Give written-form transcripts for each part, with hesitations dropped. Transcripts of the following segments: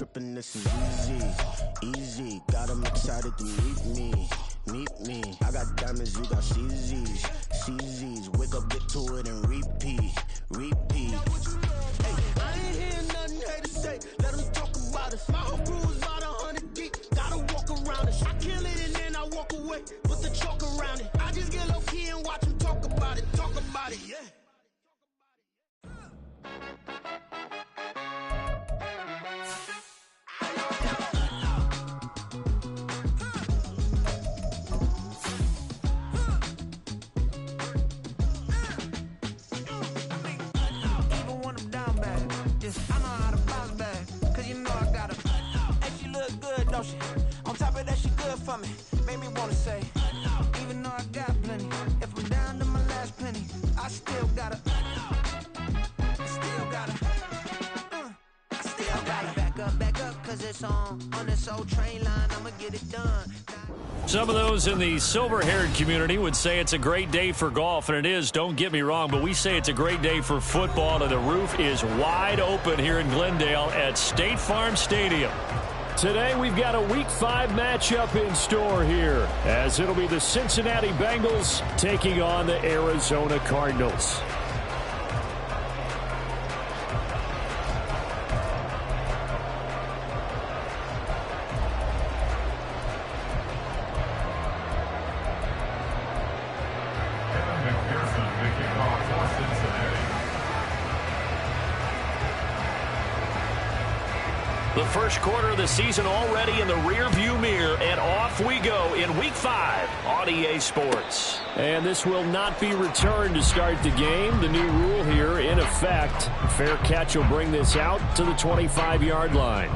tripping, this is easy, easy. Got 'em excited to meet me, meet me. I got diamonds, you got CZs, CZs. Wake up, get to it, and repeat, repeat. Hey, I ain't hearing nothing haters say. Let them talk about us. My whole crew is about 100 deep. Gotta walk around it. I kill it and then I walk away. Put the chalk around it. I just get low key and watch them talk about it, yeah. On top of that, she good for me. Made me wanna say, even though I got plenty, if I'm down to my last penny, I still gotta back up, cause it's on this old train line, I'ma get it done. Some of those in the silver-haired community would say it's a great day for golf, and it is, don't get me wrong, but we say it's a great day for football, and the roof is wide open here in Glendale at State Farm Stadium. Today, we've got a Week 5 matchup in store here, as it'll be the Cincinnati Bengals taking on the Arizona Cardinals. The first quarter of the season already in the rearview mirror, and off we go in Week 5 on EA Sports. And this will not be returned to start the game. The new rule here in effect. Fair catch will bring this out to the 25-yard line.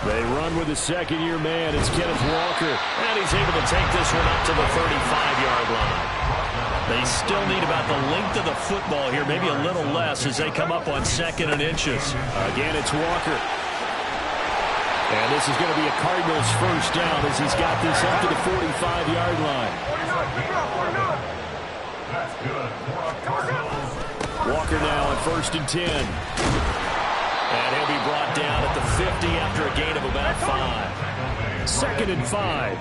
They run with the second-year man. It's Kenneth Walker. And he's able to take this one up to the 35-yard line. They still need about the length of the football here, maybe a little less as they come up on 2nd and inches. Again, it's Walker. And this is going to be a Cardinals first down as he's got this up to the 45-yard line. Walker now at 1st and 10. And he'll be brought down at the 50 after a gain of about 5. 2nd and 5.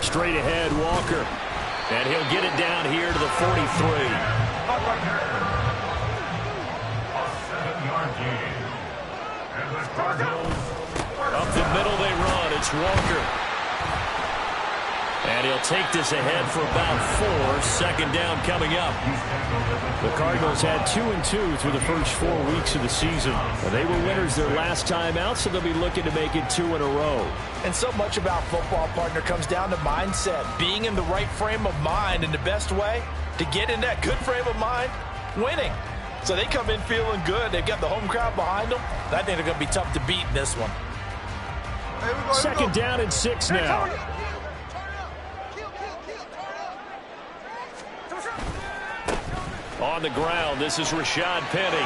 Straight ahead, Walker. And he'll get it down here to the 43. Up the middle they run. It's Walker. And he'll take this ahead for about 4. 2nd down coming up. The Cardinals had 2-2 through the first 4 weeks of the season. They were winners their last time out, so they'll be looking to make it 2 in a row. And so much about football, partner, comes down to mindset. Being in the right frame of mind, and the best way to get in that good frame of mind, winning. So they come in feeling good. They've got the home crowd behind them. I think they're going to be tough to beat in this one. 2nd down and 6 now. On the ground, this is Rashad Penny.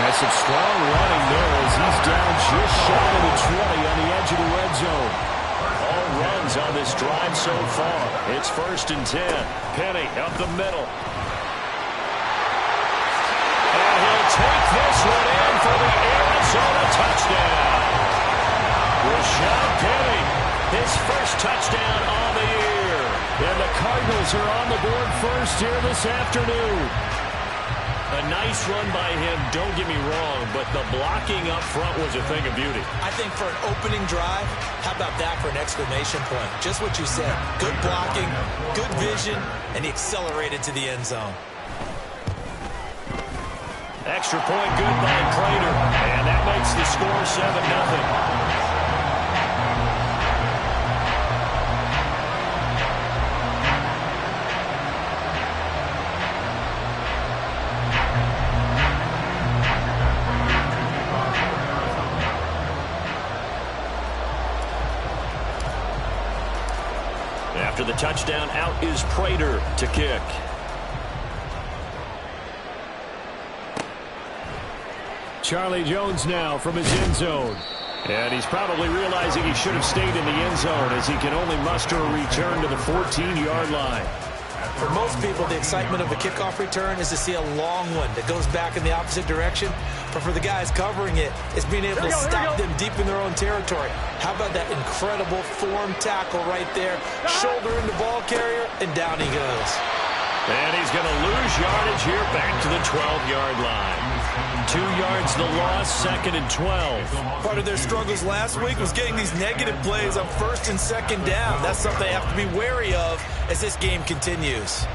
Has some strong running there as he's down just shy of the 20 on the edge of the red zone. All runs on this drive so far. It's 1st and 10. Penny up the middle. And he'll take this one in for the Arizona touchdown. Rashad Penny, his first touchdown on the year. And the Cardinals are on the board first here this afternoon. A nice run by him, don't get me wrong, but the blocking up front was a thing of beauty. I think for an opening drive, how about that for an exclamation point? Just what you said. Good blocking, good vision, and he accelerated to the end zone. Extra point good by Prater, and that makes the score 7-0. After the touchdown, out is Prater to kick. Charlie Jones now from his end zone. And he's probably realizing he should have stayed in the end zone as he can only muster a return to the 14-yard line. For most people, the excitement of a kickoff return is to see a long one that goes back in the opposite direction. But for the guys covering it, it's being able to stop them deep in their own territory. How about that incredible form tackle right there? Shoulder in the ball carrier, and down he goes. And he's going to lose yardage here back to the 12-yard line. 2 yards the loss, 2nd and 12. Part of their struggles last week was getting these negative plays on 1st and 2nd down. That's something they have to be wary of as this game continues.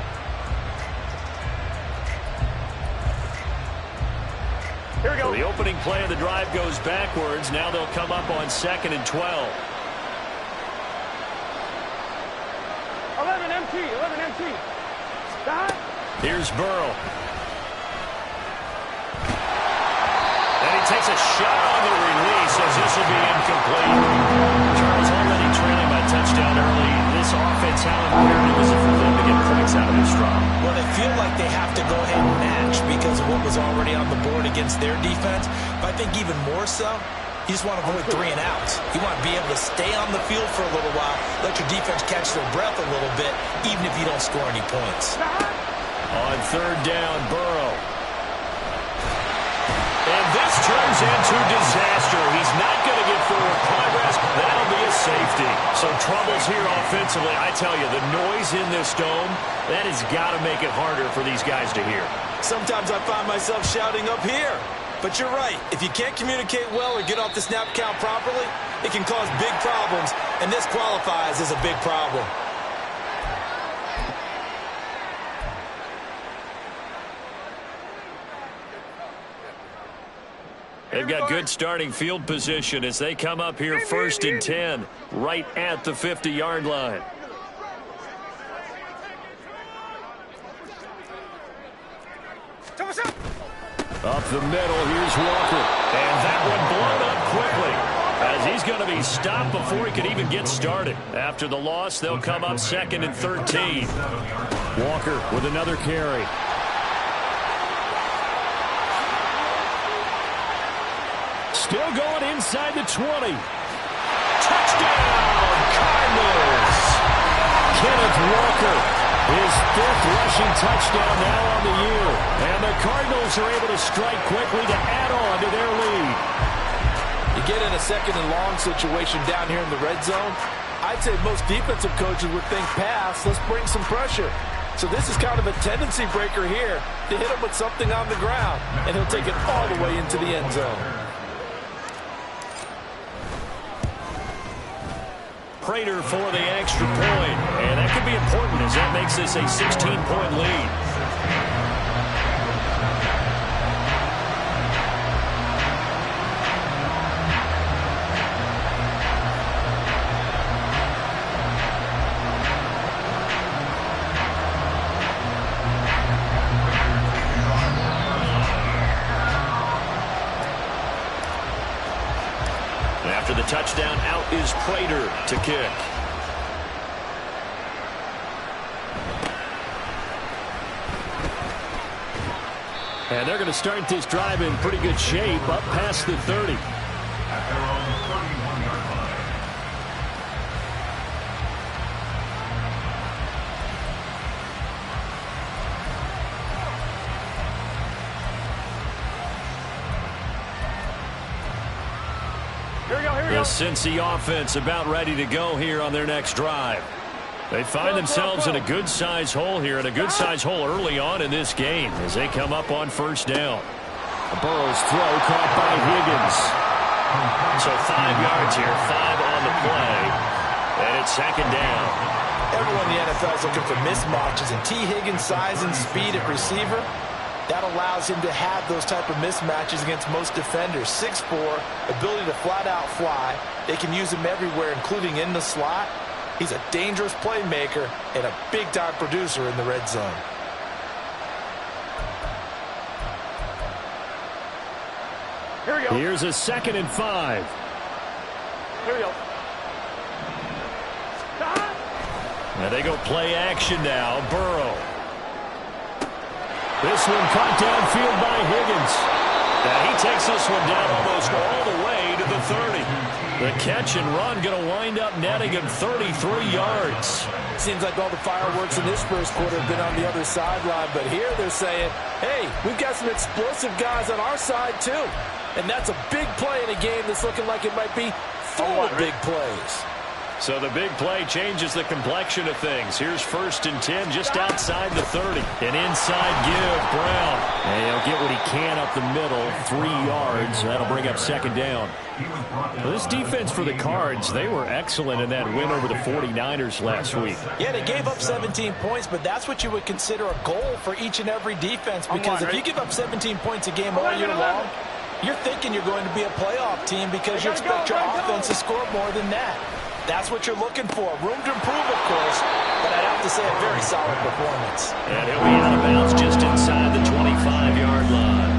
Here we go. So the opening play of the drive goes backwards. Now they'll come up on 2nd and 12. 11 MT. Stop. Here's Burrow. And he takes a shot on the release as this will be incomplete. Charles already trailing by touchdown early. This offense, how imperative is it for them to get points out of this drive? Well, they feel like they have to go ahead and match because of what was already on the board against their defense. But I think even more so, you just want to avoid 3 and outs. You want to be able to stay on the field for a little while, let your defense catch their breath a little bit, even if you don't score any points. On 3rd down, Burrow. And this turns into disaster. He's not going to get forward progress. That'll be a safety. So troubles here offensively. I tell you, the noise in this dome, that has got to make it harder for these guys to hear. Sometimes I find myself shouting up here. But you're right. If you can't communicate well or get off the snap count properly, it can cause big problems, and this qualifies as a big problem. They've got good starting field position as they come up here 1st and 10, right at the 50-yard line. Up the middle, here's Walker. And that one blown up quickly as he's going to be stopped before he can even get started. After the loss, they'll come up 2nd and 13. Walker with another carry. Still going inside the 20. Touchdown, Cardinals! Kenneth Walker, his 5th rushing touchdown now on the year. And the Cardinals are able to strike quickly to add on to their lead. You get in a 2nd and long situation down here in the red zone, I'd say most defensive coaches would think pass, let's bring some pressure. So this is kind of a tendency breaker here to hit him with something on the ground, and he'll take it all the way into the end zone. Prater for the extra point, and that could be important as that makes this a 16-point lead. After the touchdown, out is Prater to kick. And they're going to start this drive in pretty good shape, up past the 30. The Cincy offense about ready to go here on their next drive. They find themselves in a good-sized hole here, and a good-sized hole early on in this game as they come up on 1st down. Burrow's throw caught by Higgins. So 5 yards here, 5 on the play, and it's 2nd down. Everyone in the NFL is looking for mismatches, and T. Higgins' size and speed at receiver, that allows him to have those type of mismatches against most defenders. 6'4", ability to flat-out fly. They can use him everywhere, including in the slot. He's a dangerous playmaker and a big-time producer in the red zone. Here we go. Here's a 2nd and 5. Here we go. And they go play action now. Burrow. This one caught downfield by Higgins. And he takes this one down almost all the way to the 30. The catch and run going to wind up netting him 33 yards. Seems like all the fireworks in this first quarter have been on the other sideline, but here they're saying, hey, we've got some explosive guys on our side too. And that's a big play in a game that's looking like it might be full of big plays. So the big play changes the complexion of things. Here's 1st and 10 just outside the 30. An inside give, Brown. And he'll get what he can up the middle, 3 yards. That'll bring up 2nd down. Well, this defense for the Cards, they were excellent in that win over the 49ers last week. Yeah, they gave up 17 points, but that's what you would consider a goal for each and every defense. Because if you give up 17 points a game all year long, you're thinking you're going to be a playoff team because you expect your offense to score more than that. That's what you're looking for. Room to improve, of course, but I'd have to say a very solid performance. And he'll be out of bounds just inside the 25-yard line.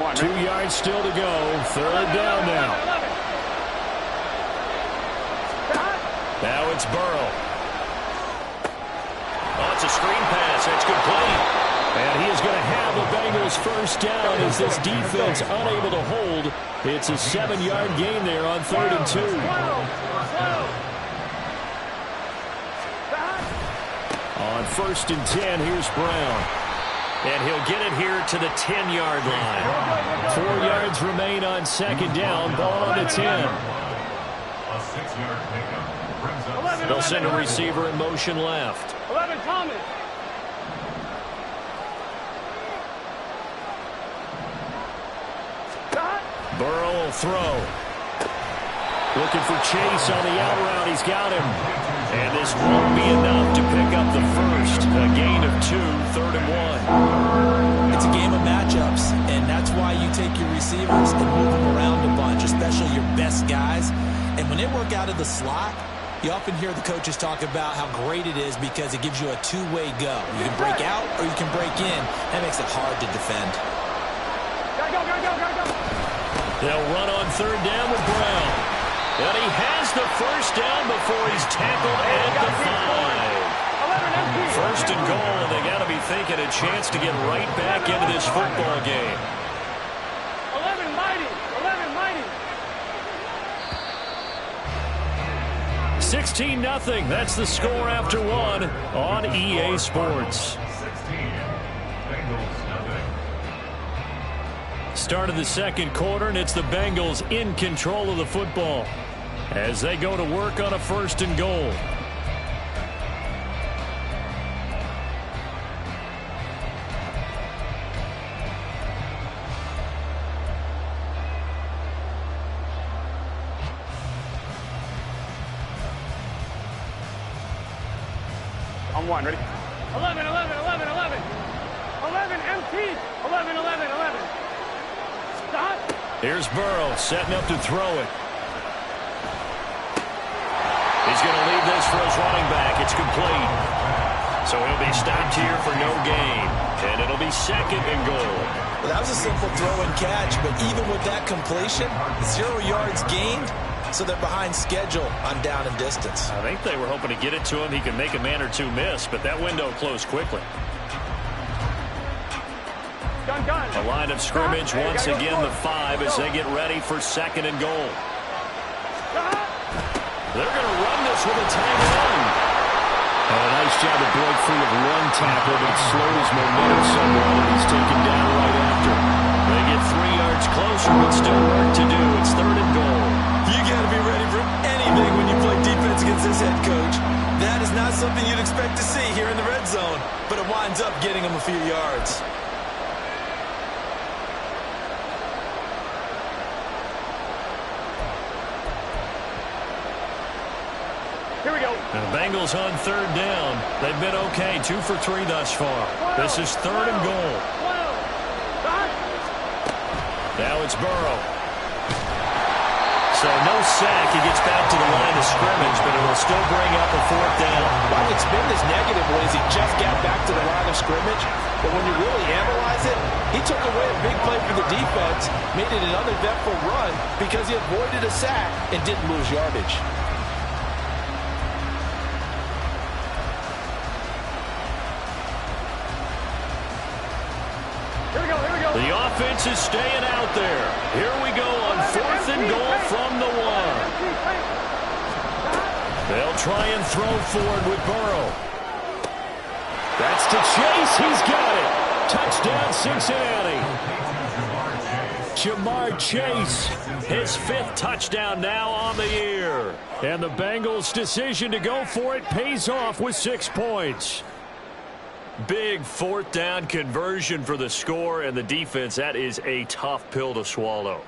One, 2 yards still to go. 3rd down now. Now it's Burrow. Oh, it's a screen pass. That's complete. And he is going to have the Bengals 1st down as this defense unable to hold. It's a 7-yard gain there on 3rd and 2. On 1st and 10, here's Brown. And he'll get it here to the 10-yard line. 4 yards remain on 2nd down. Ball on the 10. They'll send a receiver in motion left. 11, Thomas. Burrow will throw. Looking for Chase on the out route. He's got him. And this won't be enough to pick up the 1st. A gain of 2, 3rd and 1. It's a game of matchups, and that's why you take your receivers and move them around a bunch, especially your best guys. And when they work out of the slot, you often hear the coaches talk about how great it is because it gives you a two-way go. You can break out or you can break in. That makes it hard to defend. Gotta go. They'll run on 3rd down with Brown. And he has the 1st down before he's tackled at the 5. 1st and goal, and they got to be thinking a chance to get right back into this football game. 11 mighty. 16-0. That's the score after 1 on EA Sports. Start of the 2nd quarter, and it's the Bengals in control of the football as they go to work on a 1st and goal. On 1, ready? 11. 11, MT. 11. Stop. Here's Burrow setting up to throw it. He's going to leave this for his running back. It's complete. So he'll be stopped here for no gain. And it'll be 2nd and goal. Well, that was a simple throw and catch, but even with that completion, 0 yards gained, so they're behind schedule on down and distance. I think they were hoping to get it to him. He could make a man or two miss, but that window closed quickly. Gun. A line of scrimmage once again, the 5 as they get ready for 2nd and goal. They're going to run this with a tight end. And a nice job to break free of one tackle, but it slowed his momentum somewhat, and he's taken down right after. They get 3 yards closer, but still work to do. It's 3rd and goal. You got to be ready for anything when you play defense against this head coach. That is not something you'd expect to see here in the red zone, but it winds up getting him a few yards. Here we go. And the Bengals on 3rd down. They've been okay, 2 for 3 thus far. This is 3rd and goal. Now it's Burrow. So no sack. He gets back to the line of scrimmage, but it will still bring up a 4th down. Well, I would spin this negatively as he just got back to the line of scrimmage. But when you really analyze it, he took away a big play for the defense, made it an uneventful run because he avoided a sack and didn't lose yardage. The offense is staying out there. Here we go on 4th and goal from the 1. They'll try and throw forward with Burrow. That's to Chase. He's got it. Touchdown, Cincinnati. Jamar Chase, his 5th touchdown now on the year. And the Bengals' decision to go for it pays off with 6 points. Big 4th down conversion for the score, and the defense, that is a tough pill to swallow.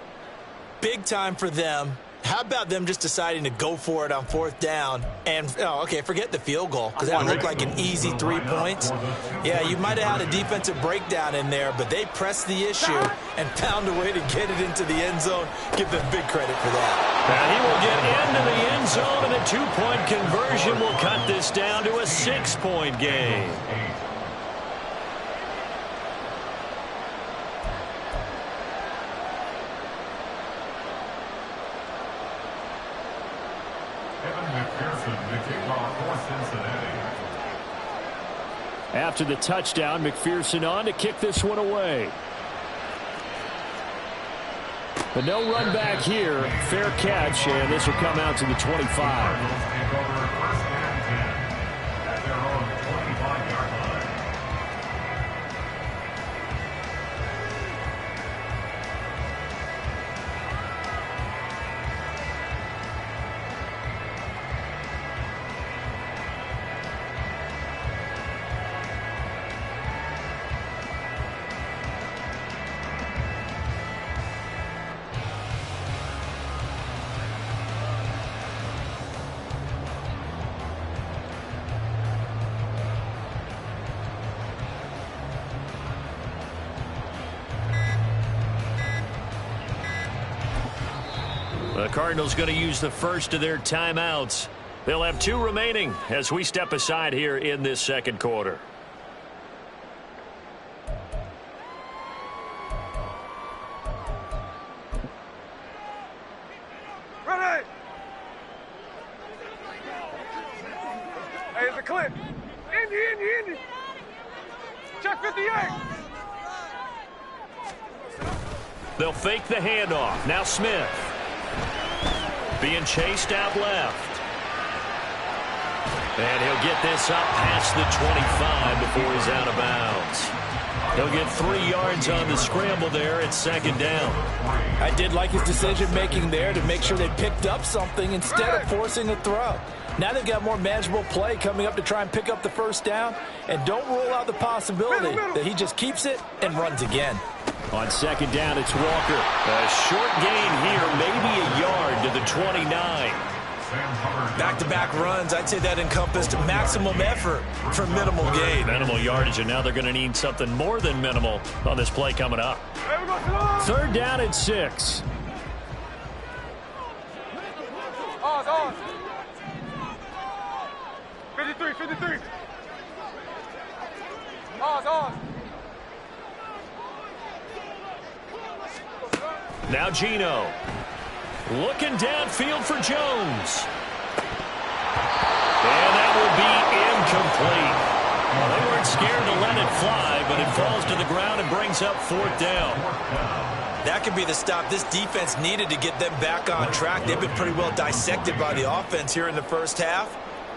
Big time for them. How about them just deciding to go for it on 4th down? And, forget the field goal, because that looked like an easy 3 points. Yeah, you might have had a defensive breakdown in there, but they pressed the issue and found a way to get it into the end zone. Give them big credit for that. And he will get into the end zone, and a 2-point conversion will cut this down to a 6-point game. After the touchdown, McPherson on to kick this one away. But no run back here. Fair catch, and this will come out to the 25. The Cardinals going to use the first of their timeouts. They'll have 2 remaining as we step aside here in this second quarter. Ready! Hey, it's a clip. Indy. Check 58. They'll fake the handoff. Now Smith. Being chased out left. And he'll get this up past the 25 before he's out of bounds. He'll get 3 yards on the scramble there at 2nd down. I did like his decision-making there to make sure they picked up something instead of forcing a throw. Now they've got more manageable play coming up to try and pick up the 1st down. And don't rule out the possibility that he just keeps it and runs again. On 2nd down, it's Walker. A short gain here, maybe a yard to the 29. Back-to-back runs, I'd say that encompassed maximum effort for minimal gain. Minimal yardage, and now they're going to need something more than minimal on this play coming up. 3rd down and 6. On. 53. On. Now Geno. Looking downfield for Jones. And that will be incomplete. Well, they weren't scared to let it fly, but it falls to the ground and brings up 4th down. That could be the stop this defense needed to get them back on track. They've been pretty well dissected by the offense here in the first half.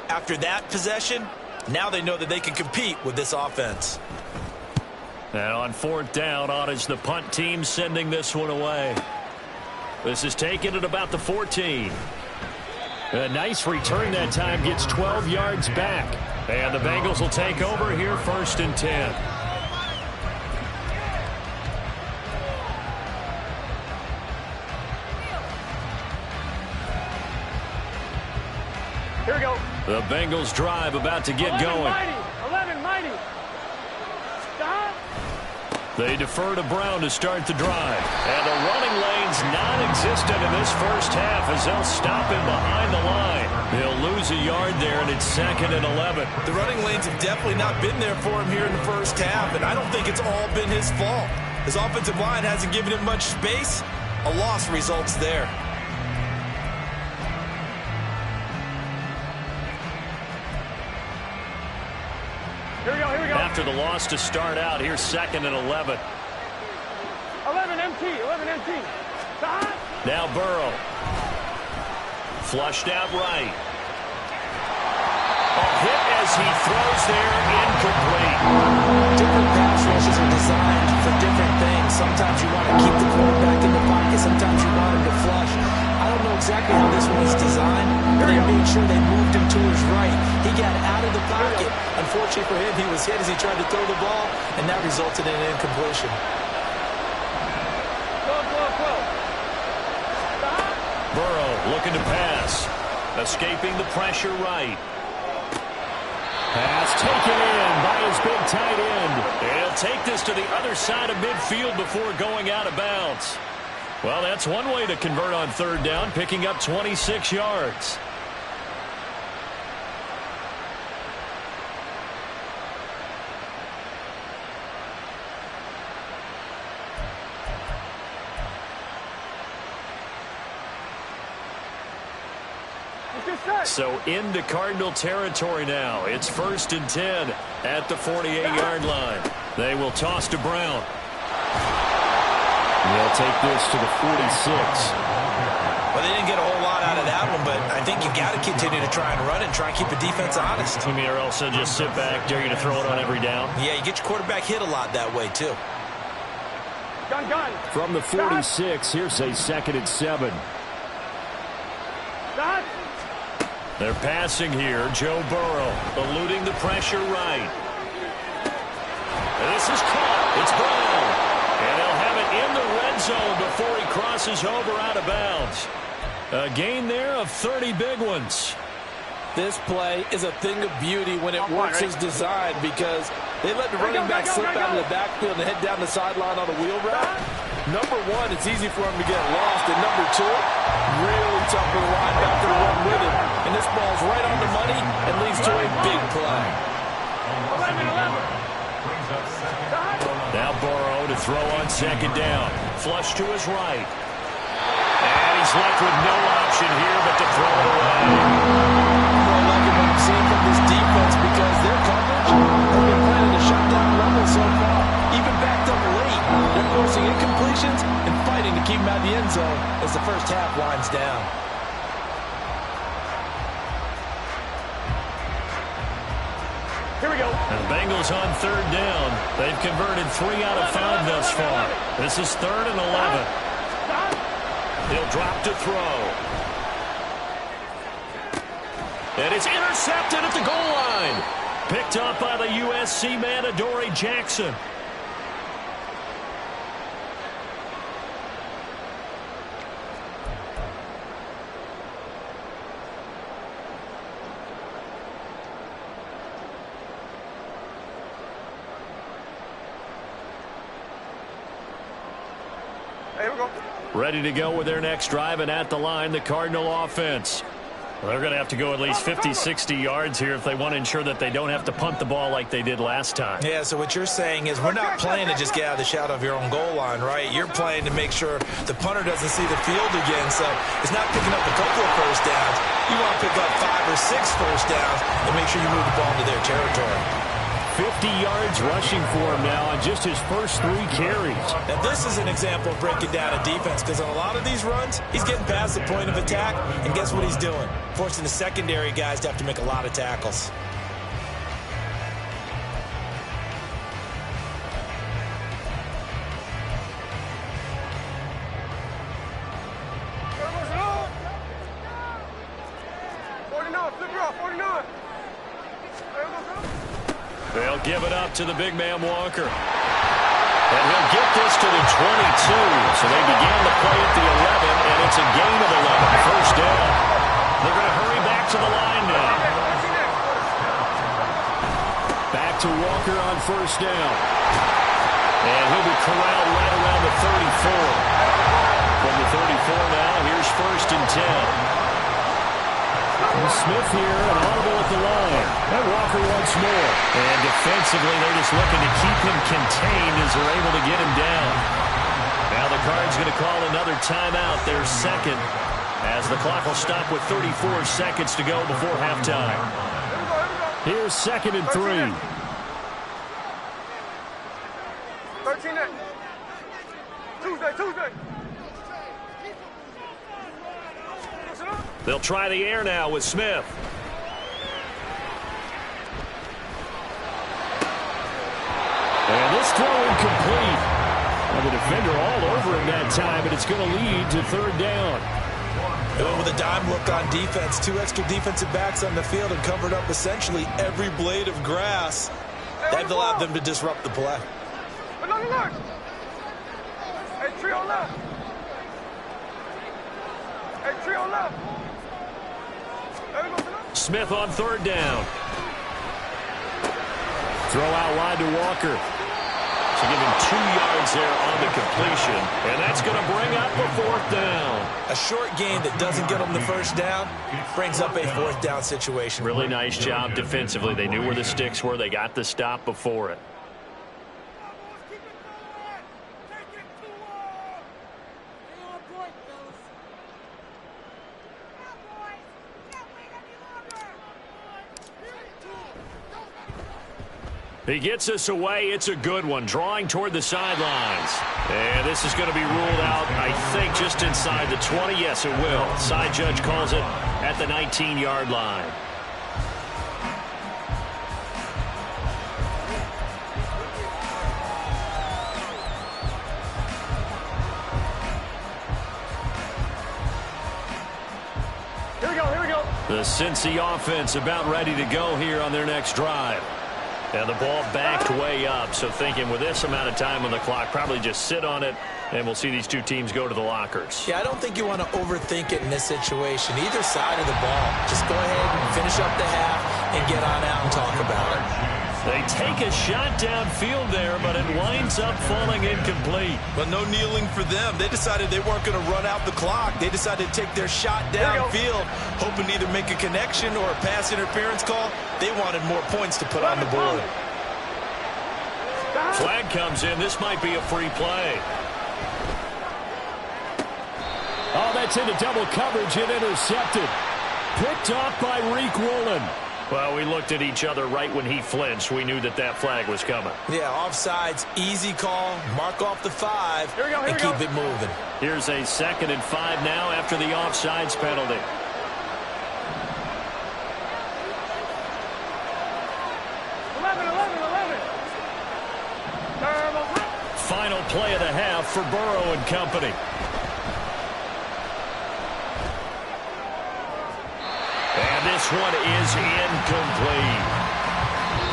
After that possession, now they know that they can compete with this offense. And on 4th down, on is the punt team sending this one away. This is taken at about the 14. A nice return that time, gets 12 yards back. And the Bengals will take over here 1st and 10. Here we go. The Bengals drive about to get going. 11 mighty. Stop. They defer to Brown to start the drive. And a running lane remains non-existent in this first half as they'll stop him behind the line. He'll lose a yard there, and it's 2nd and 11. The running lanes have definitely not been there for him here in the first half, and I don't think it's all been his fault. His offensive line hasn't given him much space. A loss results there. Here we go, here we go. After the loss to start out, here's 2nd and 11. 11 MT, 11 MT. Stop. Now Burrow. Flushed out right. A hit as he throws there, incomplete. Different pass rushes are designed for different things. Sometimes you want to keep the quarterback in the pocket. Sometimes you want him to flush. I don't know exactly how this one was designed, but they made sure they moved him to his right. He got out of the pocket. Unfortunately for him, he was hit as he tried to throw the ball, and that resulted in an incompletion. Burrow looking to pass. Escaping the pressure right. Pass taken in by his big tight end. He'll take this to the other side of midfield before going out of bounds. Well, that's one way to convert on 3rd down, picking up 26 yards. So into Cardinal territory now. It's 1st and 10 at the 48-yard line. They will toss to Brown. They'll take this to the 46. Well, they didn't get a whole lot out of that one, but I think you got to continue to try and run it and try and keep the defense honest. I mean, or else they'll just sit back, dare you to throw it on every down. Yeah, you get your quarterback hit a lot that way, too. Gun. From the 46, here's a 2nd and 7. Stop. They're passing here. Joe Burrow eluding the pressure right. And this is caught. It's Brown. And they'll have it in the red zone before he crosses over out of bounds. A gain there of 30 big ones. This play is a thing of beauty when it works as designed because they let the running back slip out of the backfield and head down the sideline on a wheel route. Number one, it's easy for him to get lost. And number two, really tough for the linebacker to run with him. And this ball's right on the money and leads to a big play. 11. Now Burrow to throw on 2nd down. Flush to his right. And he's left with no option here but to throw it away. I like what I'm seeing from this defense because their coverage has been playing at a shutdown level so far. Even backed up late, they're forcing incompletions and fighting to keep them out of the end zone as the first half winds down. Here we go. And the Bengals on 3rd down. They've converted 3 out of 5 thus far. This is 3rd and 11. He'll drop to throw. And it's intercepted at the goal line. Picked up by the USC man, Adoree Jackson. Here we go. Ready to go with their next drive, and at the line, the Cardinal offense. Well, they're going to have to go at least 50, 60 yards here if they want to ensure that they don't have to punt the ball like they did last time. Yeah, so what you're saying is we're not playing to just get out of the shadow of your own goal line, right? You're playing to make sure the punter doesn't see the field again. So it's not picking up a couple of first downs. You want to pick up 5 or 6 first downs and make sure you move the ball into their territory. 50 yards rushing for him now on just his first 3 carries. Now, this is an example of breaking down a defense because on a lot of these runs, he's getting past the point of attack, and guess what he's doing? Forcing the secondary guys to have to make a lot of tackles. They'll give it up to the big man Walker. And he'll get this to the 22. So they began the play at the 11, and it's a gain of 11. First down. They're going to hurry back to the line now. Back to Walker on first down. And he'll be corralled right around the 34. From the 34 now, here's 1st and 10. And Smith here, an audible at the line. And Walker once more. And defensively, they're just looking to keep him contained as they're able to get him down. Now the Cards going to call another timeout, their second, as the clock will stop with 34 seconds to go before halftime. Here's 2nd and 3. 13 8. Tuesday. They'll try the air now with Smith. And this throw incomplete. And the defender all over him that time, and it's going to lead to 3rd down. And with a dime look on defense, 2 extra defensive backs on the field and covered up essentially every blade of grass. That allowed them to disrupt the play. Hey, trio left. Smith on 3rd down. Throw out wide to Walker. So give him 2 yards there on the completion. And that's going to bring up a 4th down. A short gain that doesn't get them the 1st down brings up a 4th down situation. Really nice job defensively. They knew where the sticks were. They got the stop before it. He gets us away. It's a good one. Drawing toward the sidelines. And this is going to be ruled out, I think, just inside the 20. Yes, it will. Side judge calls it at the 19-yard line. Here we go. The Cincy offense about ready to go here on their next drive. And the ball backed way up, so thinking with this amount of time on the clock, probably just sit on it, and we'll see these 2 teams go to the lockers. Yeah, I don't think you want to overthink it in this situation. Either side of the ball. Just go ahead and finish up the half and get on out and talk about it. They take a shot downfield there, but it winds up falling incomplete. But no kneeling for them. They decided they weren't going to run out the clock. They decided to take their shot downfield, hoping to either make a connection or a pass interference call. They wanted more points to put on the board. Flag comes in. This might be a free play. Oh, that's into double coverage and intercepted. Picked off by Reek Woolen. Well, we looked at each other right when he flinched. We knew that that flag was coming. Yeah, offsides, easy call. Mark off the 5 and keep it moving. Here's a 2nd and 5 now after the offsides penalty. Final play of the half for Burrow and company. And this one is incomplete.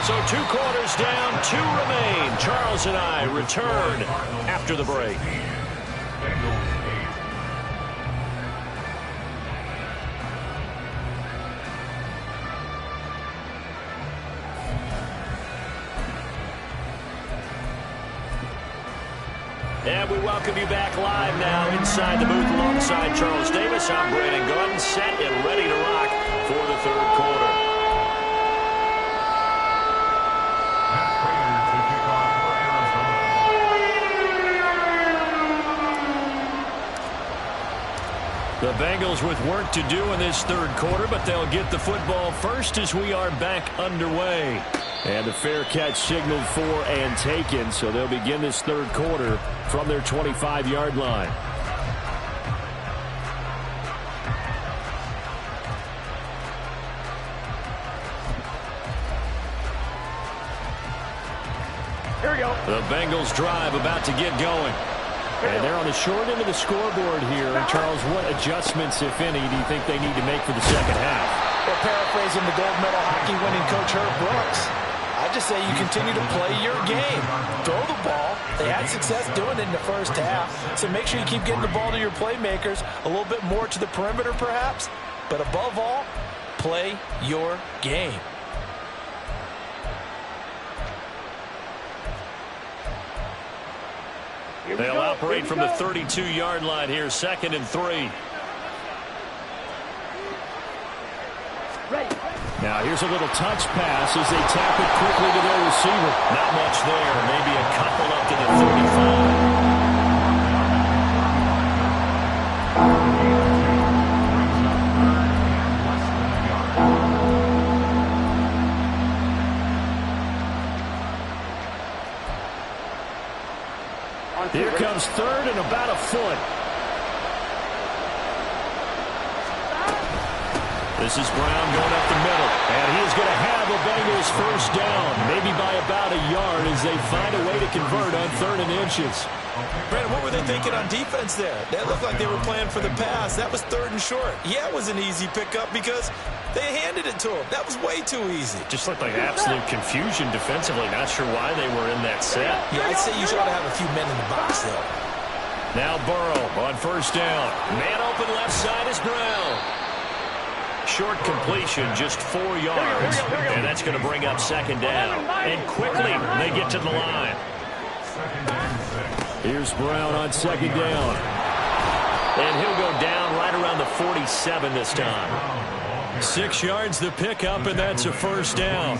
So 2 quarters down, 2 remain. Charles and I return after the break. And we welcome you back live now inside the booth alongside Charles Davis. I'm Brandon Gordon, set and ready to rock for the 3rd quarter. The Bengals with work to do in this 3rd quarter, but they'll get the football first as we are back underway. And the fair catch signaled for and taken, so they'll begin this 3rd quarter from their 25-yard line. Here we go. The Bengals drive about to get going. And they're on the short end of the scoreboard here. Charles, what adjustments, if any, do you think they need to make for the 2nd half? Well, paraphrasing the gold medal hockey winning coach Herb Brooks, I just say you continue to play your game. Throw the ball. They had success doing it in the 1st half. So make sure you keep getting the ball to your playmakers, a little bit more to the perimeter perhaps. But above all, play your game. They'll operate from the 32-yard line here, 2nd and 3. Now here's a little touch pass as they tap it quickly to their receiver. Not much there. Maybe a couple up to the 35. Here comes 3rd and about a foot. This is Brown going up the middle, and he is going to have the Bengals first down, maybe by about a yard as they find a way to convert on 3rd and inches. Brandon, what were they thinking on defense there? That looked like they were playing for the pass. That was 3rd and short. Yeah, it was an easy pickup because they handed it to him. That was way too easy. Just looked like absolute confusion defensively. Not sure why they were in that set. Yeah, I'd say you should ought to have a few men in the box, though. Now Burrow on first down. Man open left side is Brown. Short completion, just 4 yards. And that's going to bring up 2nd down. And quickly, they get to the line. Here's Brown on 2nd down. And he'll go down right around the 47 this time. 6 yards the pickup, and that's a first down.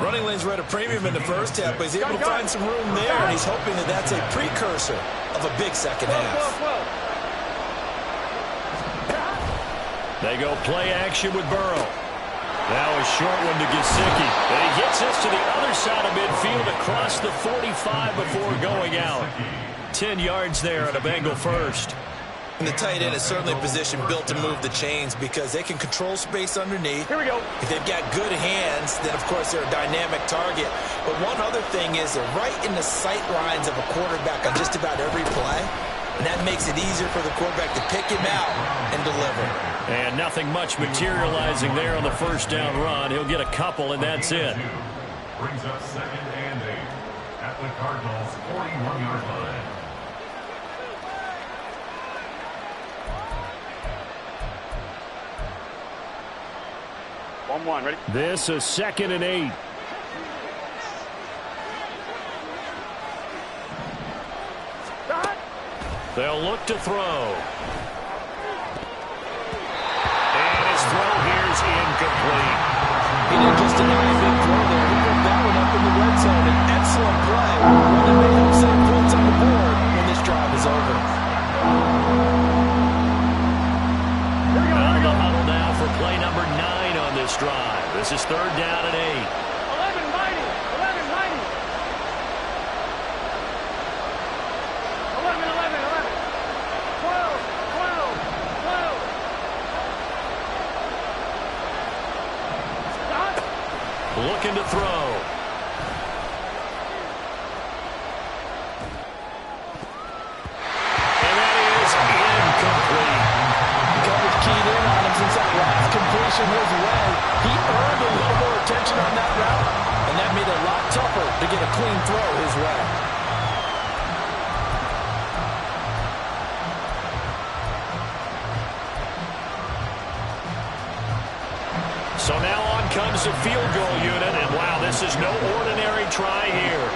Running lanes were at a premium in the first half, but he's able to find some room there, and he's hoping that that's a precursor of a big second half. They go play action with Burrow. Now a short one to Gesicki. And he gets this to the other side of midfield across the 45 before going out. 10 yards there on a Bengal first. And the tight end is certainly a position built to move the chains because they can control space underneath. Here we go. If they've got good hands, then, of course, they're a dynamic target. But one other thing is they're right in the sight lines of a quarterback on just about every play. And that makes it easier for the quarterback to pick him out and deliver. And nothing much materializing there on the first down run. He'll get a couple, and that's it. Brings up 2nd and 8 at the Cardinals' 41-yard line. One, ready? This is 2nd and 8. They'll look to throw. And his throw here is incomplete. He didn't just deny a big throw there. He put that one up in the red zone. An excellent play. One that may help save points on the board when this drive is over. Out of the huddle now for play number 9 on this drive. This is 3rd down and 8. 12. Looking to throw. And that is incomplete. Coverage keyed in on him since that last completion his way. He earned a little more attention on that route, and that made it a lot tougher to get a clean throw his way. So now on comes the field goal unit, and wow, this is no ordinary try here.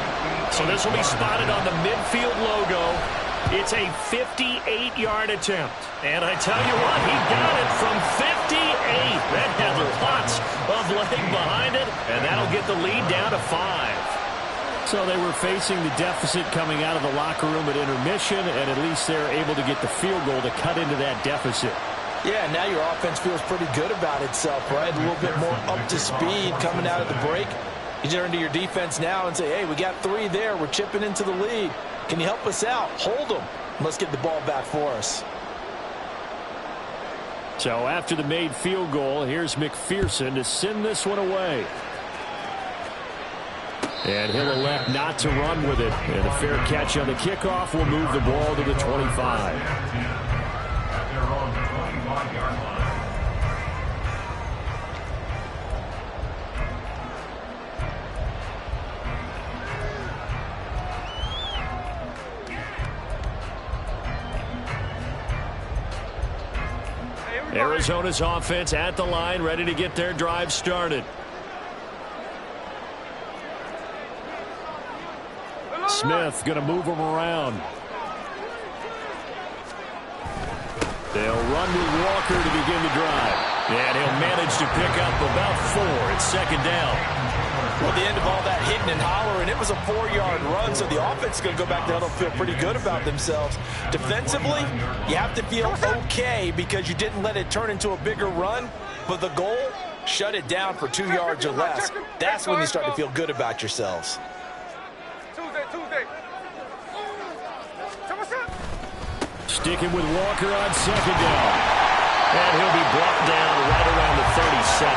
So this will be spotted on the midfield logo. It's a 58-yard attempt. And I tell you what, he got it from 58. That had lots of leg behind it, and that'll get the lead down to 5. So they were facing the deficit coming out of the locker room at intermission, and at least they're able to get the field goal to cut into that deficit. Yeah, now your offense feels pretty good about itself, right? A little bit more up to speed coming out of the break. You turn to your defense now and say, hey, we got 3 there. We're chipping into the lead. Can you help us out? Hold them. Let's get the ball back for us. So after the made field goal, here's McPherson to send this one away. And he'll elect not to run with it. And a fair catch on the kickoff will move the ball to the 25. Arizona's offense at the line, ready to get their drive started. Smith going to move him around. They'll run with Walker to begin the drive. And he'll manage to pick up about 4. It's second down. Well, the end of all that hitting and hollering, it was a 4-yard run, so the offense is going to go back down and feel pretty good about themselves. Defensively, you have to feel okay because you didn't let it turn into a bigger run, but the goal, shut it down for 2 yards or less. That's when you start to feel good about yourselves. Tuesday. Sticking with Walker on second down. And he'll be brought down right around the 37.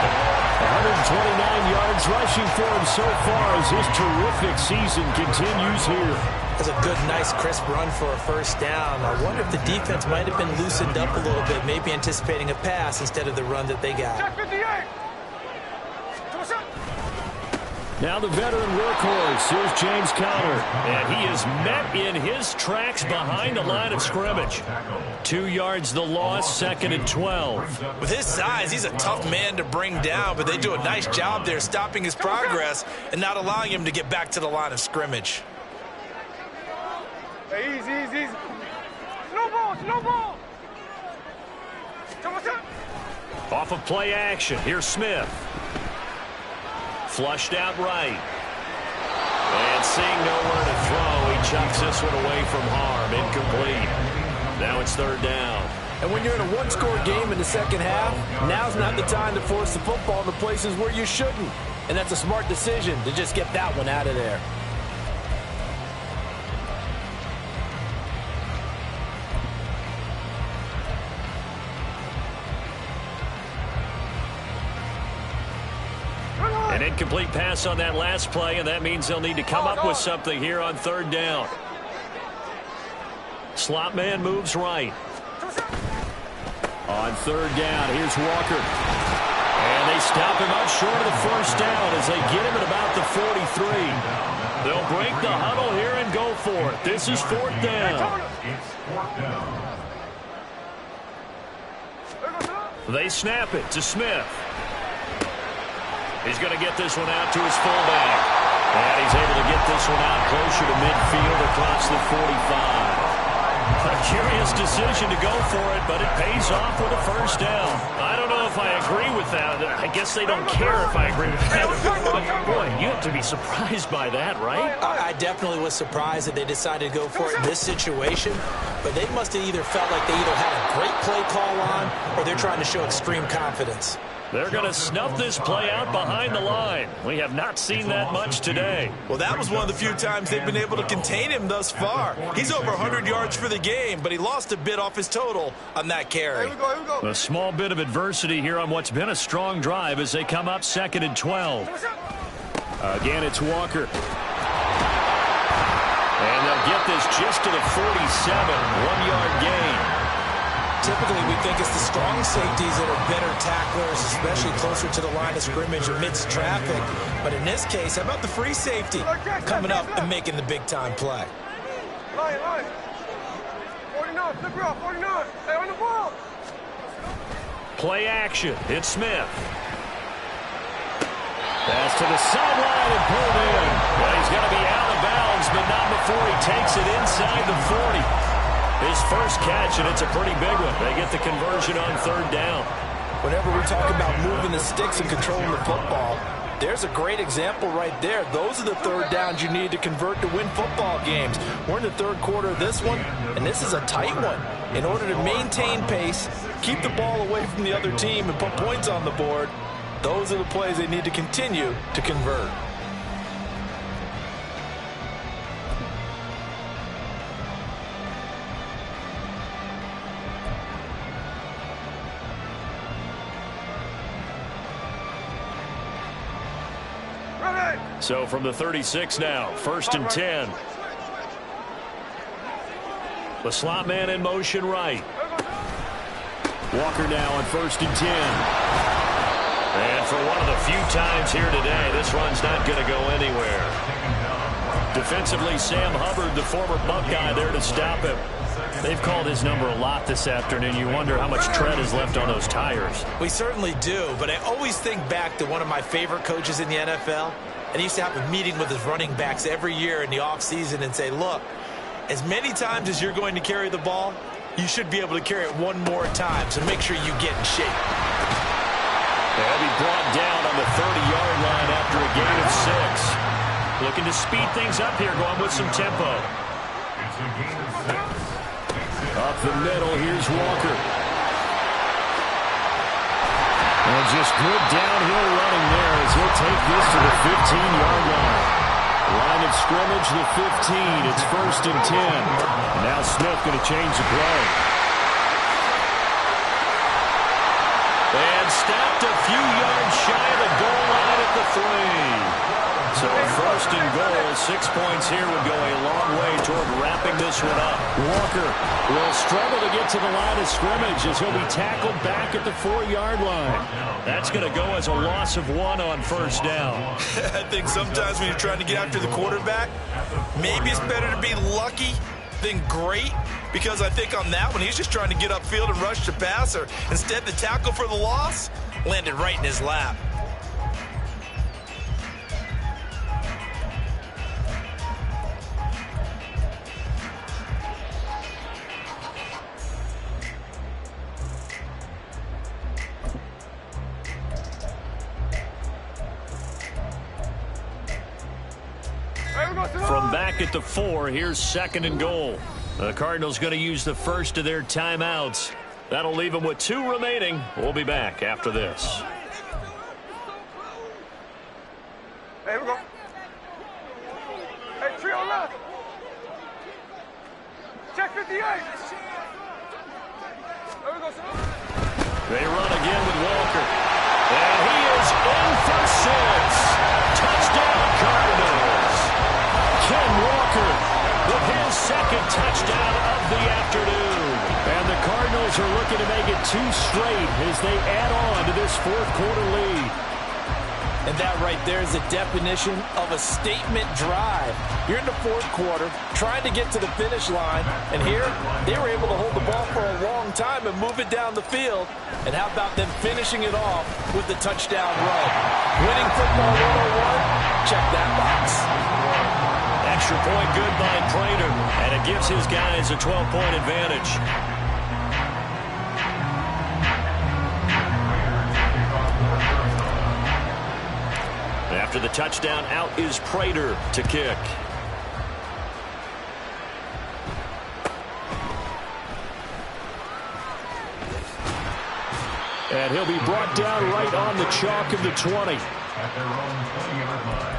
129 yards rushing for him so far as his terrific season continues here. That's a good, nice, crisp run for a first down. I wonder if the defense might have been loosened up a little bit, maybe anticipating a pass instead of the run that they got. Now the veteran workhorse, here's James Conner. And he is met in his tracks behind the line of scrimmage. 2 yards the loss, second and 12. With his size, he's a tough man to bring down, but they do a nice job there stopping his progress and not allowing him to get back to the line of scrimmage. Hey, easy. No ball. Off of play action, here's Smith. Flushed out right. And seeing nowhere to throw, he chucks this one away from harm. Incomplete. Now it's third down. And when you're in a one-score game in the second half, now's not the time to force the football into places where you shouldn't. And that's a smart decision to just get that one out of there. An incomplete pass on that last play, and that means they'll need to come up with something here on third down. Slot man moves right. On third down, here's Walker. And they stop him up short of the first down as they get him at about the 43. They'll break the huddle here and go for it. This is fourth down. They snap it to Smith. He's going to get this one out to his fullback. And he's able to get this one out closer to midfield across the 45. A curious decision to go for it, but it pays off with a first down. I don't know if I agree with that. I guess they don't care if I agree with that. But boy, you have to be surprised by that, right? I definitely was surprised that they decided to go for it in this situation, but they must have either felt like they either had a great play call on or they're trying to show extreme confidence. They're going to snuff this play out behind the line. We have not seen that much today. Well, that was one of the few times they've been able to contain him thus far. He's over 100 yards for the game, but he lost a bit off his total on that carry. Here we go. A small bit of adversity here on what's been a strong drive as they come up second and 12. Again, it's Walker. And they'll get this just to the 47, 1-yard gain. Typically, we think it's the strong safeties that are better tacklers, especially closer to the line of scrimmage amidst traffic. But in this case, how about the free safety coming up and making the big-time play? Line. 49, flip her off, 49. Hey, on the ball. Play action. It's Smith. Pass to the sideline and pulled in. Well, he's going to be out of bounds, but not before he takes it inside the 40. His first catch, and it's a pretty big one. They get the conversion on third down. Whenever we talk about moving the sticks and controlling the football, there's a great example right there. Those are the third downs you need to convert to win football games. We're in the third quarter of this one, and this is a tight one. In order to maintain pace, keep the ball away from the other team, and put points on the board, those are the plays they need to continue to convert. So from the 36 now, first and 10. The slot man in motion right. Walker now on first and 10. And for one of the few times here today, this run's not going to go anywhere. Defensively, Sam Hubbard, the former Buckeye, there to stop him. They've called his number a lot this afternoon. You wonder how much tread is left on those tires. We certainly do, but I always think back to one of my favorite coaches in the NFL. And he used to have a meeting with his running backs every year in the offseason and say, look, as many times as you're going to carry the ball, you should be able to carry it one more time, so make sure you get in shape. They'll be brought down on the 30-yard line after a gain of 6. Looking to speed things up here, going with some tempo. It's a gain of 6. Up the middle, here's Walker. And just good downhill running there as he'll take this to the 15-yard line. Line of scrimmage, the 15. It's 1st and 10. And now Smith going to change the play. And snapped a few yards shy of the goal line at the 3. So 1st and goal, 6 points here would go a long way toward wrapping this one up. Walker will struggle to get to the line of scrimmage as he'll be tackled back at the 4-yard line. That's going to go as a loss of 1 on 1st down. I think sometimes when you're trying to get after the quarterback, maybe it's better to be lucky than great, because I think on that one, he's just trying to get upfield and rush the passer. Instead, the tackle for the loss landed right in his lap. From back at the 4, here's 2nd and goal. The Cardinals going to use the first of their timeouts. That'll leave them with 2 remaining. We'll be back after this. Hey, here we go. Hey, trio left. Check 58. There we go, son. They run again with Walker. And he is in for 6. Touchdown, Cardinals. Ken Walker with his 2nd touchdown of the afternoon. And the Cardinals are looking to make it 2 straight as they add on to this 4th quarter lead. And that right there is the definition of a statement drive. You're in the 4th quarter, trying to get to the finish line, and here they were able to hold the ball for a long time and move it down the field. And how about them finishing it off with the touchdown run? Winning football 101, check that box. Extra point good by Prater, and it gives his guys a 12-point advantage. After the touchdown, out is Prater to kick. And he'll be brought down right on the chalk of the 20. At their own 20-yard line.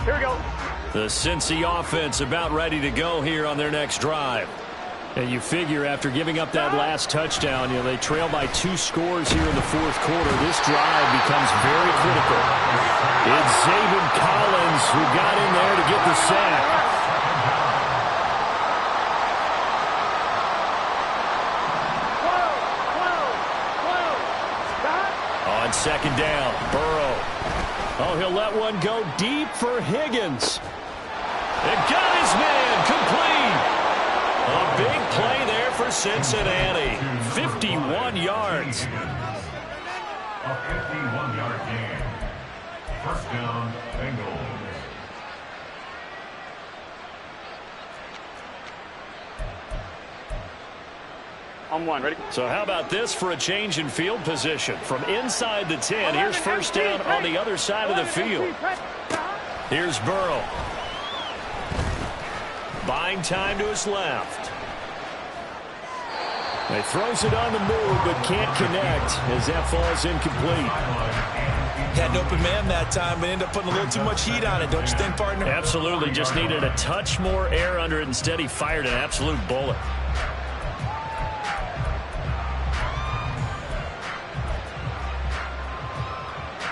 Here we go. The Cincy offense about ready to go here on their next drive. And you figure after giving up that last touchdown, they trail by 2 scores here in the 4th quarter. This drive becomes very critical. It's Zaven Collins who got in there to get the sack. On 2nd down, Burrow. Oh, he'll let one go deep for Higgins. And got his man complete. A big play there for Cincinnati. 51 yards. A 51-yard gain. 1st down, Bengals. On 1, ready? So how about this for a change in field position? From inside the 10, here's 1st down on the other side of the field. Here's Burrow. Buying time to his left. He throws it on the move, but can't connect as that falls incomplete. Had an open man that time, but ended up putting a little too much heat on it, don't you think, partner? Absolutely. Just needed a touch more air under it. Instead, he fired an absolute bullet.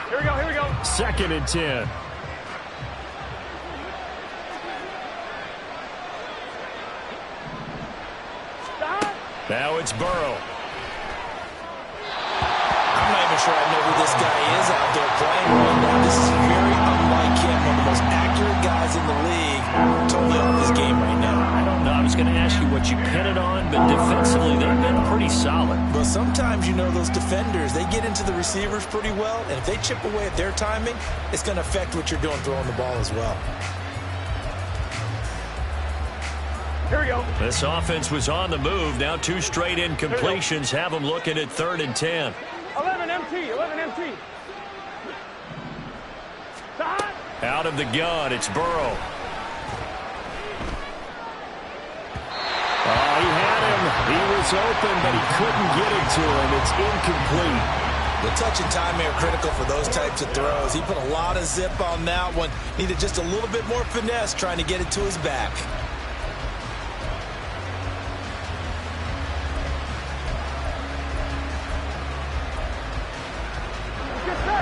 Here we go, here we go. 2nd and 10. Now it's Burrow. I'm not even sure I know who this guy is out there playing right now. This is very unlike him, one of the most accurate guys in the league. Totally off his game right now. I don't know. I was going to ask you what what you pin it on, but defensively they've been pretty solid. Well, sometimes, those defenders, they get into the receivers pretty well, and if they chip away at their timing, it's going to affect what you're doing throwing the ball as well. Here we go. This offense was on the move. Now 2 straight incompletions have them looking at 3rd and 10. 11 MT, 11 MT. Out of the gun, it's Burrow. Oh, he had him. He was open, but he couldn't get it to him. It's incomplete. The touch and timing are critical for those types of throws. He put a lot of zip on that one. Needed just a little bit more finesse trying to get it to his back.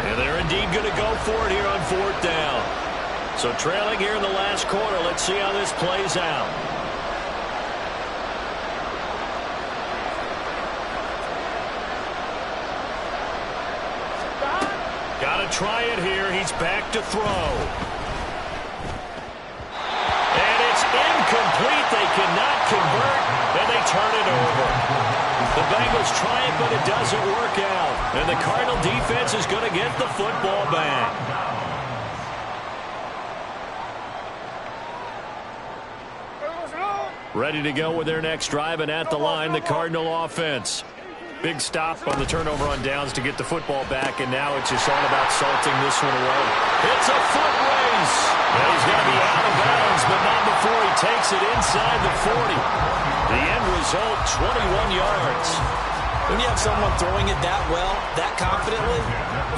And they're indeed going to go for it here on 4th down. So trailing here in the last quarter. Let's see how this plays out. Got to try it here. He's back to throw. And it's incomplete. They cannot convert, and they turn it over. The Bengals try it, but it doesn't work out. And the Cardinal defense is going to get the football back. Ready to go with their next drive, and at the line, the Cardinal offense. Big stop on the turnover on downs to get the football back, and now it's just all about salting this one away. It's a foot race. And he's going to be out of bounds, but not before he takes it inside the 40. The end result, 21 yards. When you have someone throwing it that well, that confidently,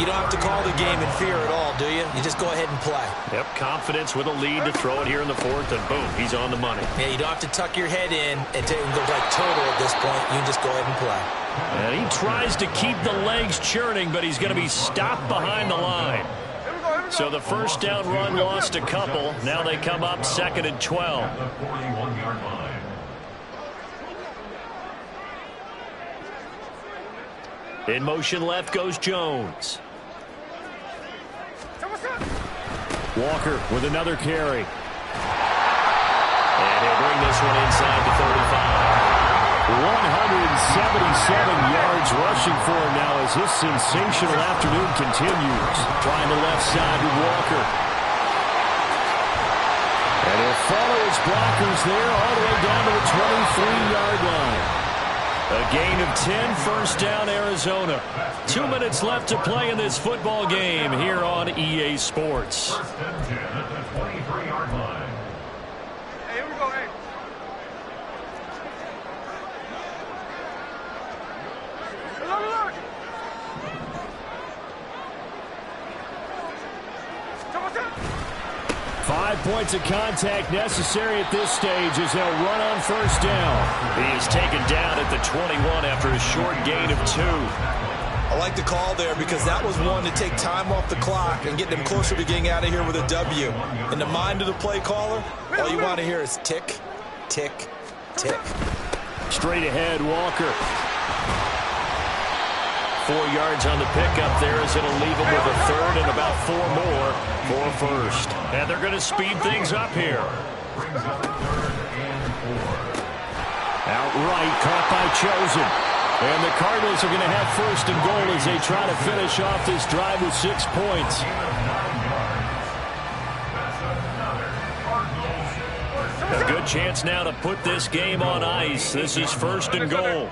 you don't have to call the game in fear at all, do you? You just go ahead and play. Yep, confidence with a lead to throw it here in the 4th, and boom, he's on the money. Yeah, you don't have to tuck your head in and go like total at this point. You can just go ahead and play. And he tries to keep the legs churning, but he's going to be stopped behind the line. So the first down run lost a couple. Now they come up 2nd and 12. The 41-yard line. In motion left goes Jones. Walker with another carry. And he'll bring this one inside the 35. 177 yards rushing for him now as this sensational afternoon continues. Trying the left side with Walker. And he'll follow his blockers there all the way down to the 23-yard line. A gain of 10, first down, Arizona. 2 minutes left to play in this football game here on EA Sports. First and 10 at the 23-yard line. Hey, here we go, hey. Look. 5 points of contact necessary at this stage as they'll run on first down. He is taken down at the 21 after a short gain of 2. I like the call there because that was one to take time off the clock and get them closer to getting out of here with a W. In the mind of the play caller, all you want to hear is tick, tick, tick. Straight ahead, Walker. 4 yards on the pickup there as it'll leave him with a third and about 4 more for first. And they're going to speed things up here. Outright caught by Chosen. And the Cardinals are going to have first and goal as they try to finish off this drive with 6 points. A good chance now to put this game on ice. This is first and goal.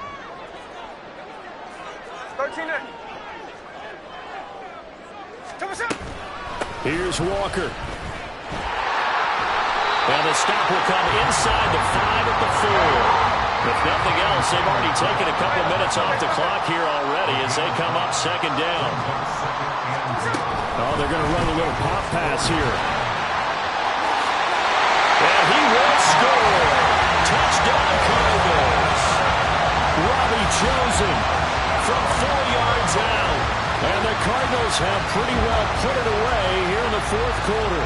13. Here's Walker. And the stop will come inside the 5 at the 4. If nothing else, they've already taken a couple minutes off the clock here already as they come up second down. Oh, they're going to run a little pop pass here. And he will score. Touchdown Cardinals. Robbie Chosen from 4 yards out. And the Cardinals have pretty well put it away here in the 4th quarter.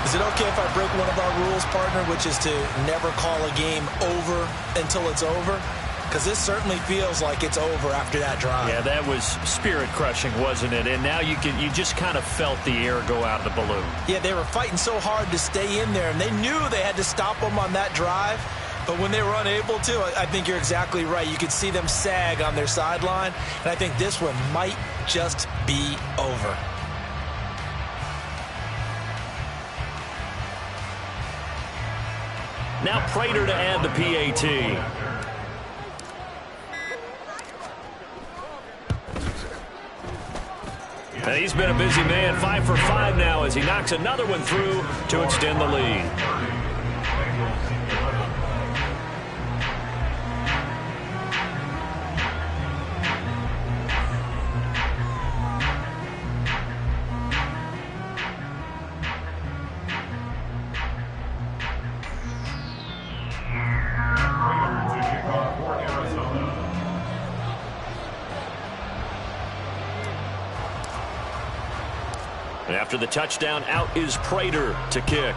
Is it okay if I break one of our rules, partner, which is to never call a game over until it's over? Because this certainly feels like it's over after that drive. Yeah, that was spirit-crushing, wasn't it? And now you just kind of felt the air go out of the balloon. Yeah, they were fighting so hard to stay in there, and they knew they had to stop them on that drive. But when they were unable to, I think you're exactly right. You could see them sag on their sideline, and I think this one might just be over. Now Prater to add the PAT. And he's been a busy man, 5 for 5 now as he knocks another one through to extend the lead. And after the touchdown, out is Prater to kick.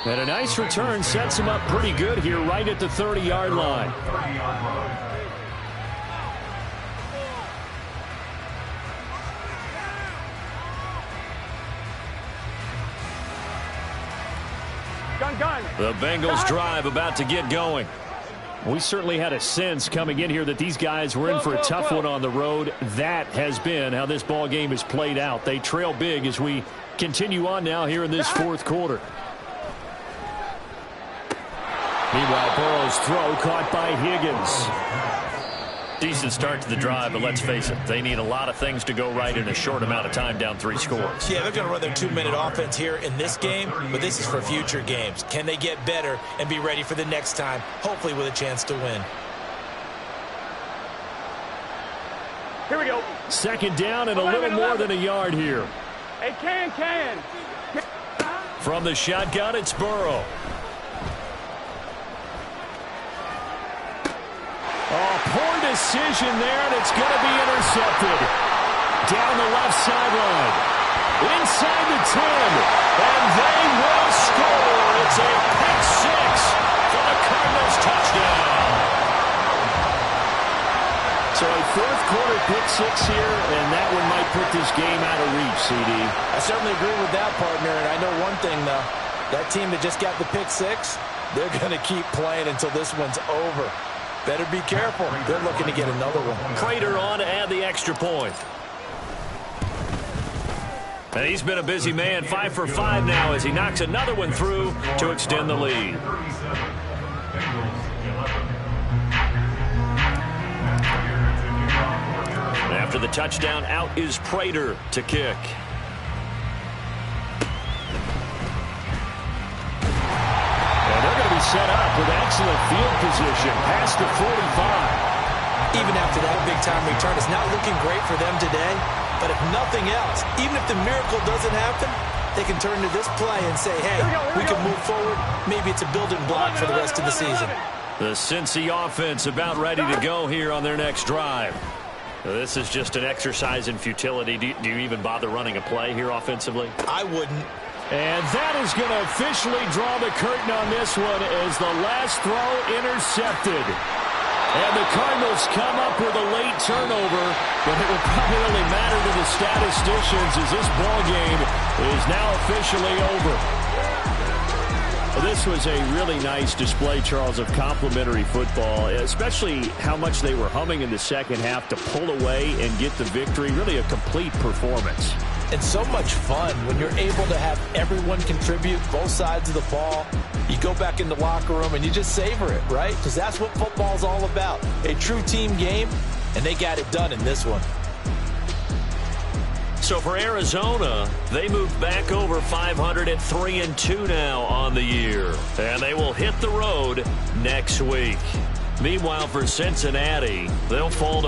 And a nice return sets him up pretty good here right at the 30-yard line. Gun. The Bengals drive about to get going. We certainly had a sense coming in here that these guys were in for a tough one on the road. That has been how this ball game has played out. They trail big as we continue on now here in this fourth quarter. Meanwhile, Burrow's throw caught by Higgins. Decent start to the drive, but let's face it, they need a lot of things to go right in a short amount of time down 3 scores. Yeah, they're going to run their 2-minute offense here in this game, but this is for future games. Can they get better and be ready for the next time, hopefully with a chance to win? Here we go. Second down and a little more than a yard here. Hey, can. From the shotgun, it's Burrow. Oh, poor decision there, and it's going to be intercepted. Down the left sideline. Inside the 10. And they will score. It's a pick 6 for the Cardinals touchdown. So a fourth quarter pick 6 here, and that one might put this game out of reach, CD. I certainly agree with that, partner, and I know one thing, though. That team that just got the pick 6, they're going to keep playing until this one's over. Better be careful. They're looking to get another one. Prater on to add the extra point. And he's been a busy man, 5 for 5 now as he knocks another one through to extend the lead. And after the touchdown, out is Prater to kick. Set up with excellent field position past the 45. Even after that big-time return, it's not looking great for them today. But if nothing else, even if the miracle doesn't happen, they can turn to this play and say, hey, we can move forward. Maybe it's a building block for the rest of the season. The Cincy offense about ready to go here on their next drive. This is just an exercise in futility. Do you even bother running a play here offensively? I wouldn't. And that is going to officially draw the curtain on this one as the last throw intercepted. And the Cardinals come up with a late turnover, but it will probably only matter to the statisticians as this ball game is now officially over. This was a really nice display, Charles, of complimentary football, especially how much they were humming in the second half to pull away and get the victory. Really a complete performance. And so much fun when you're able to have everyone contribute both sides of the ball. You go back in the locker room and you just savor it, right? Because that's what football's all about. A true team game, and they got it done in this one. So for Arizona, they moved back over 500 at 3-2 now on the year. And they will hit the road next week. Meanwhile, for Cincinnati, they'll fall to